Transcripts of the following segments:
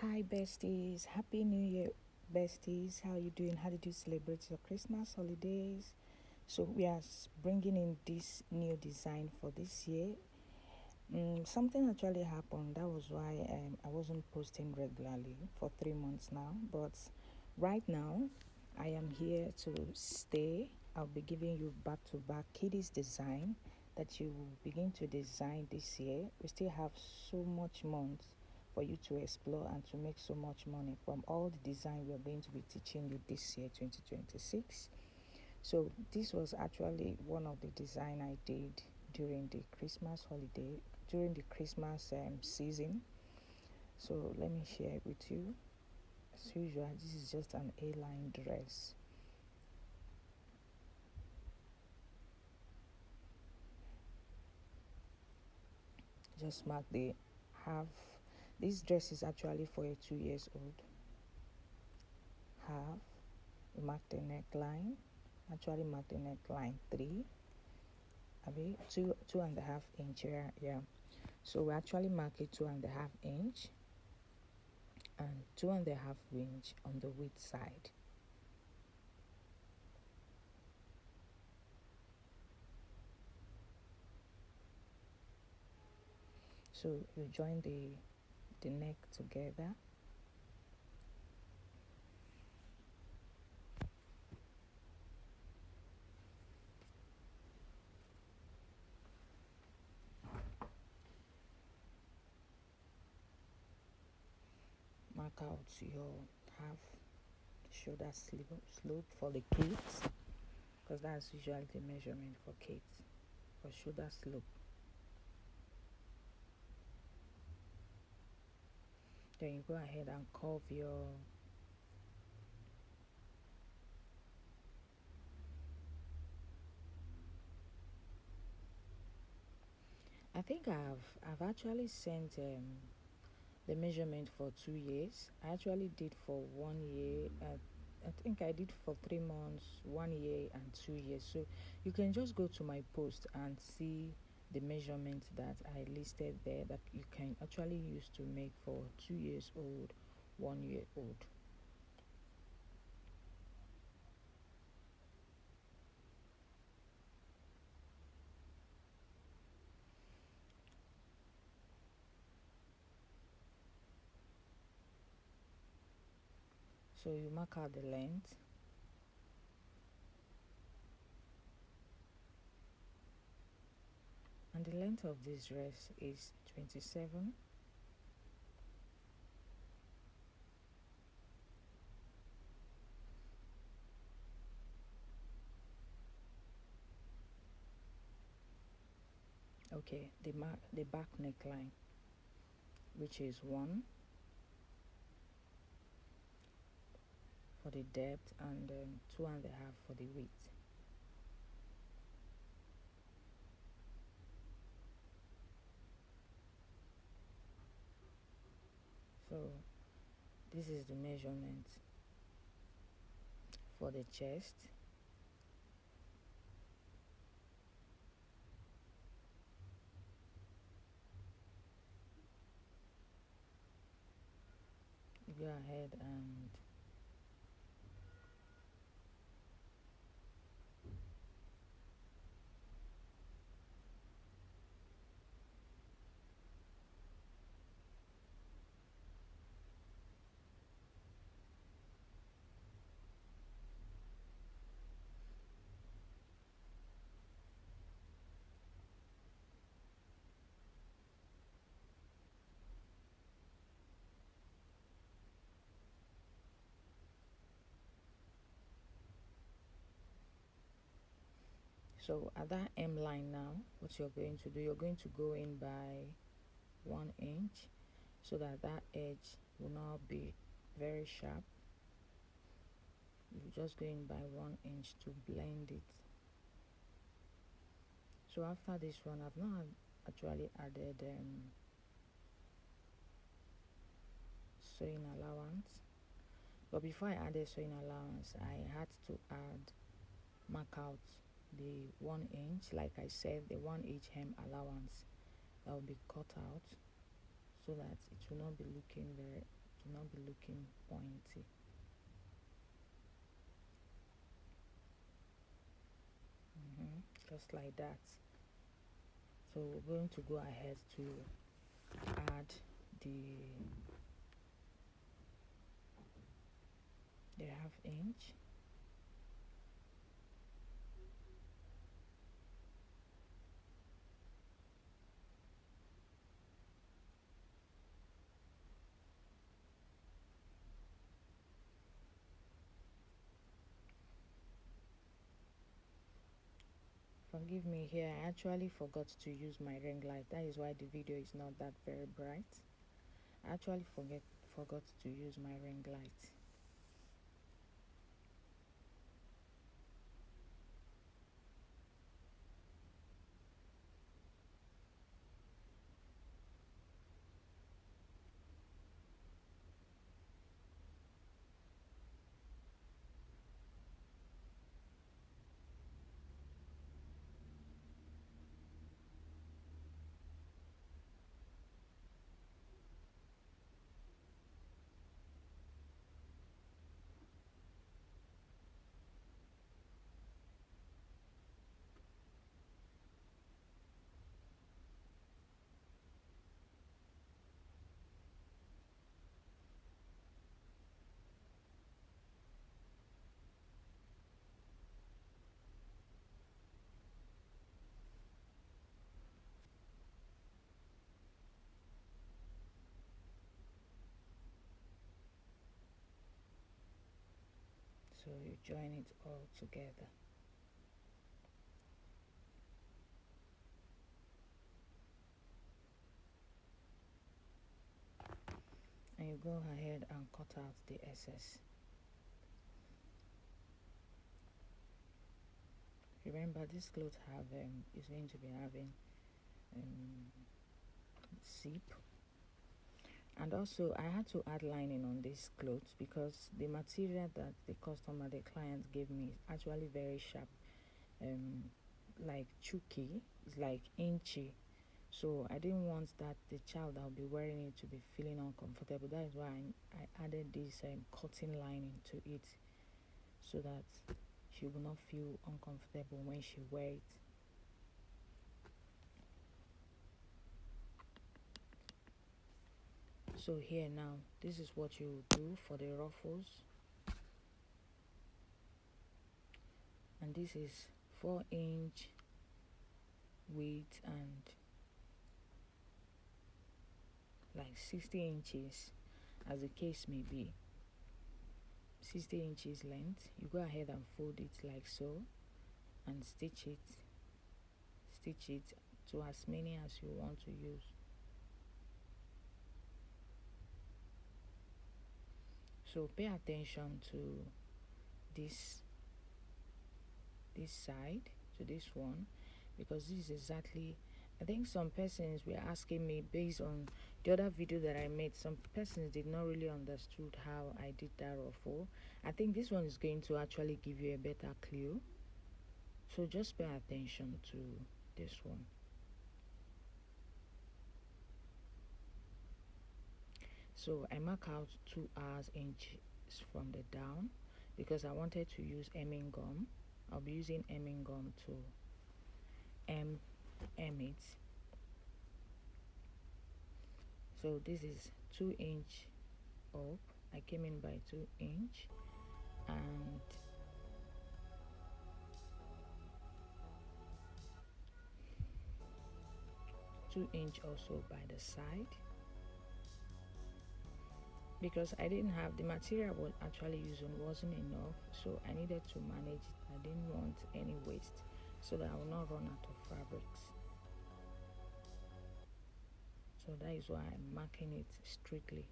Hi besties, happy new year besties. How you doing? How did you celebrate your Christmas holidays? So we are bringing in this new design for this year. Something actually happened. That was why I wasn't posting regularly for 3 months now. But right now, I am here to stay. I'll be giving you back-to-back kiddies design that you will begin to design this year. We still have so much months for you to explore and to make so much money from all the design we are going to be teaching you this year, 2026. So this was actually one of the design I did during the Christmas holiday, during the Christmas season. So let me share it with you. As usual, this is just an A-line dress. Just mark the half. This dress is actually for a 2 years old. Half. Mark the neckline. Actually mark the neckline 3. Two and a half inch here. Yeah. So we actually mark it 2.5 inch and 2.5 inch on the width side. So you join the neck together. Mark out your half shoulder slope for the kids, because that's usually the measurement for kids, for shoulder slope. Then you go ahead and curve your I think I've actually sent the measurement for 2 years. I actually did for 1 year. I think I did for 3 months, 1 year, and 2 years. So you can just go to my post and see the measurement that I listed there that you can actually use to make for 2 years old, 1 year old. So you mark out the length. And the length of this dress is 27. Okay, the back neckline, which is 1 for the depth and 2.5 for the width. So this is the measurement for the chest. Go ahead and so at that M line now, what you're going to do, you're going to go in by 1 inch so that that edge will not be very sharp. You just go in by 1 inch to blend it. So after this one, I've not actually added sewing allowance, but before I added sewing allowance, I had to mark out the 1 inch. Like I said, the 1 inch hem allowance that will be cut out so that it will not be looking very will not be looking pointy. Just like that. So we're going to go ahead to add the ½ inch. Forgive me here, I actually forgot to use my ring light. That is why the video is not that very bright. I actually forgot to use my ring light. So you join it all together. And you go ahead and cut out the excess. Remember, this cloth is going to be having zip. And also I had to add lining on this clothes because the material that the client gave me is actually very sharp, like chunky, it's like inchy. So I didn't want that the child that will be wearing it to be feeling uncomfortable. That is why I added this cotton lining to it, so that she will not feel uncomfortable when she wears it. So here now, this is what you do for the ruffles, and this is 4-inch width and like 60 inches, as the case may be. 60 inches length. You go ahead and fold it like so and stitch it to as many as you want to use. So pay attention to this side, to this one, because this is exactly, I think some persons were asking me based on the other video that I made. Some persons did not really understood how I did that ruffle. I think this one is going to actually give you a better clue, so just pay attention to this one. So I mark out 2 inches from the down because I wanted to use hemming gum. I'll be using hemming gum to hem it. So this is 2 inch up. I came in by 2 inch and (2" also by the side, because I didn't have the material I was actually using wasn't enough, so I needed to manage it. I didn't want any waste, so that I will not run out of fabrics. So that is why I'm marking it strictly.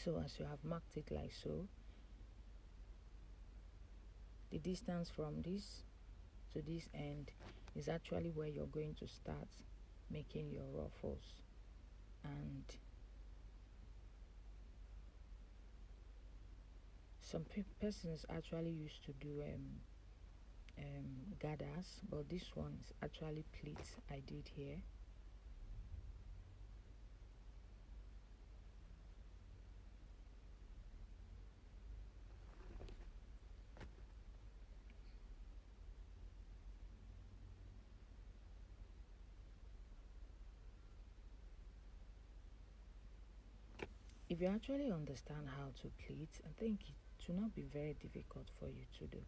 So as you have marked it like so, the distance from this to this end is actually where you're going to start making your ruffles. And some persons actually used to do gathers, but this one is actually pleats I did here. If you actually understand how to pleat, I think it will not be very difficult for you to do.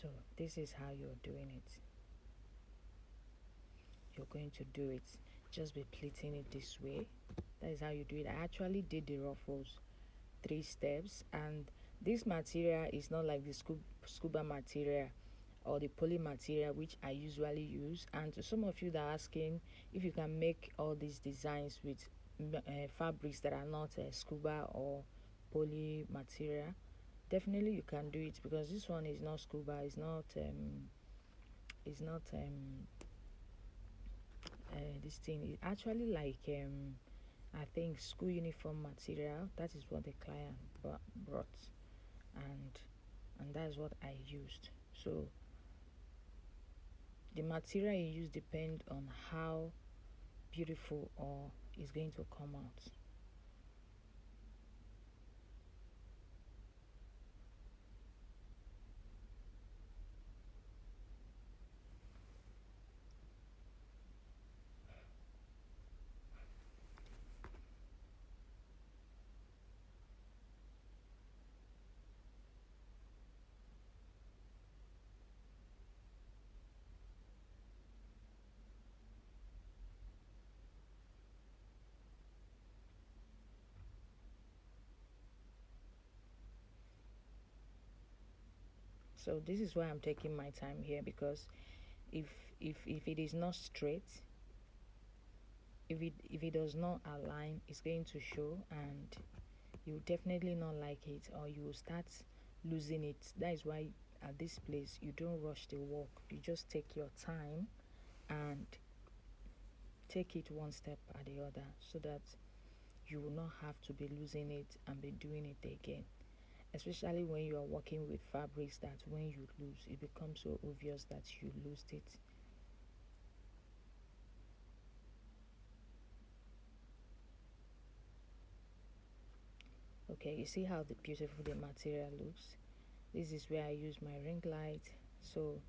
So this is how you're doing it. You're going to do it. Just be pleating it this way. That is how you do it. I actually did the ruffles 3 steps, and this material is not like the scuba material or the poly material which I usually use. And to some of you that are asking if you can make all these designs with fabrics that are not scuba or poly material, definitely you can do it, because this one is not scuba, it's not this thing is actually like I think school uniform material. That is what the client brought, and that's what I used. So the material you use depend on how beautiful or is going to come out. So this is why I'm taking my time here, because if if it is not straight, if it does not align, it's going to show, and you will definitely not like it, or you will start losing it. That is why at this place you don't rush the work. You just take your time and take it one step at the other, so that you will not have to be losing it and be doing it again, especially when you are working with fabrics that when you lose, it becomes so obvious that you lost it. Okay, you see how beautiful the material looks. This is where I use my ring light. So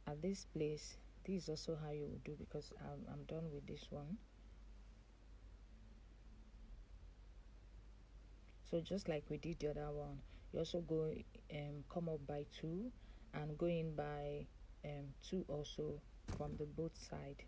at this place, this is also how you would do, because I'm done with this one. So just like we did the other one, you also go come up by 2 and go in by 2 also from the both side.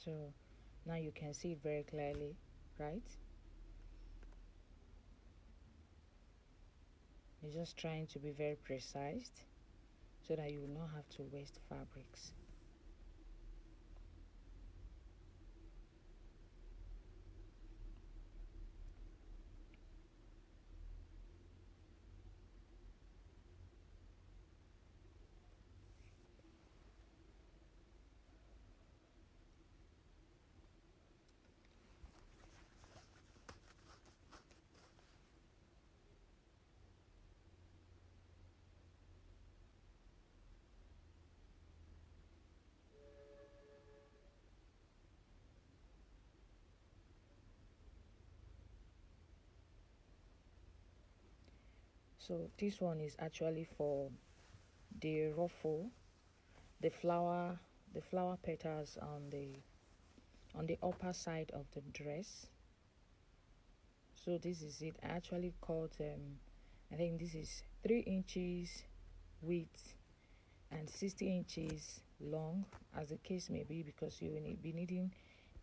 So now you can see it very clearly, right? You're just trying to be very precise so that you will not have to waste fabrics. So this one is actually for the ruffle, the flower, the flower petals on the upper side of the dress. So this is it. I actually cut I think this is 3 inches width and 60 inches long, as the case may be, because you will be needing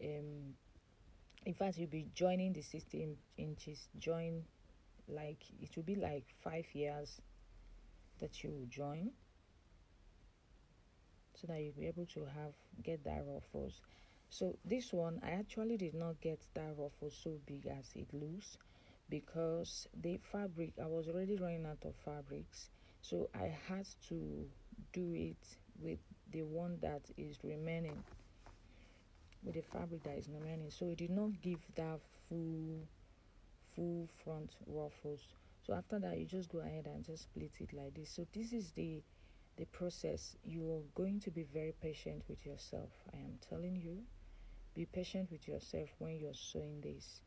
in fact you'll be joining the 16 inches join, like it will be like 5 years that you will join, so that you'll be able to get that ruffles. So this one, I actually did not get that ruffle so big as it looks, because the fabric, I was already running out of fabrics, so I had to do it with the one that is remaining, with the fabric that is remaining. So it did not give that full front ruffles. So after that, you just go ahead and just split it like this. So this is the process. You're going to be very patient with yourself. I am telling you, be patient with yourself when you're sewing this.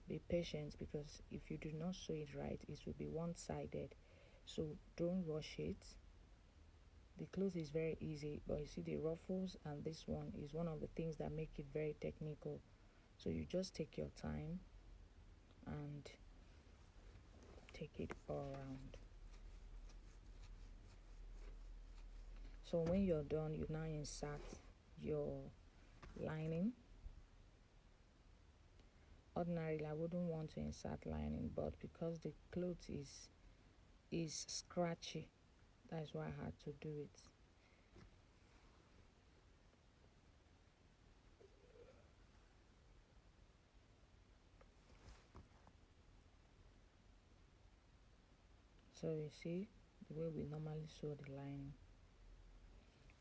Be patient, because if you do not sew it right, it will be one-sided. So don't rush it. The cloth is very easy, but you see the ruffles and this one is one of the things that make it very technical. So you just take your time and take it all around. So when you're done, you now insert your lining. Ordinarily I wouldn't want to insert lining, but because the cloth is scratchy, that's why I had to do it. So you see the way we normally sew the lining.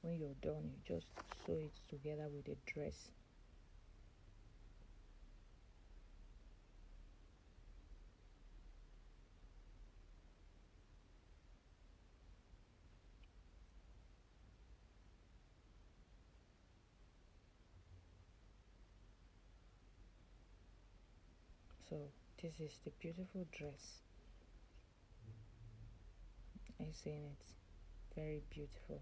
When you're done, you just sew it together with the dress. So this is the beautiful dress. I seen it, very beautiful.